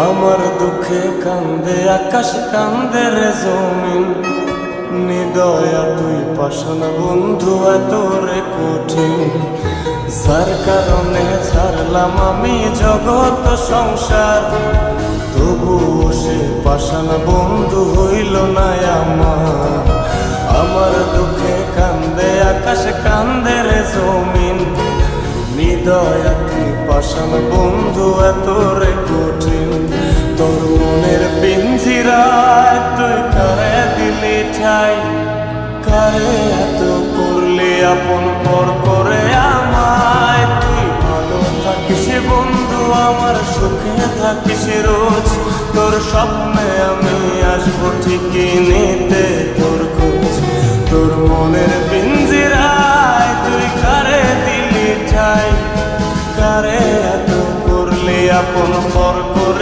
আমার দুঃখে কান্দে আকাশ, কান্দে রে জমিন। নিদয়া তুই পাষাণ বন্ধু, এত রে কঠিন। যার কারণে ছাড়লাম আমি জগৎ সংসার, তবুও সে পাষাণ বন্ধু হইল না আমার। আমার দুঃখে কান্দে আকাশ, কান্দে রে জমিন। নিদয়া তুই পাষাণ বন্ধু, এত রে কঠিন। তোর মনের পিঞ্জিরায় তুই কারে দিলি ঠাই, কারে এত করলি আপন পর করে আমায়। তুই ভালো থাকিস বন্ধু, আমার সুখে থাকিস রোজ। তোর স্বপ্নে আমি আসবো ঠিকই নিতে তোর খোঁজ। তোর মনের পিঞ্জিরায় তুই কারে দিলি ঠাই, কারে এত করলি আপন পর করে।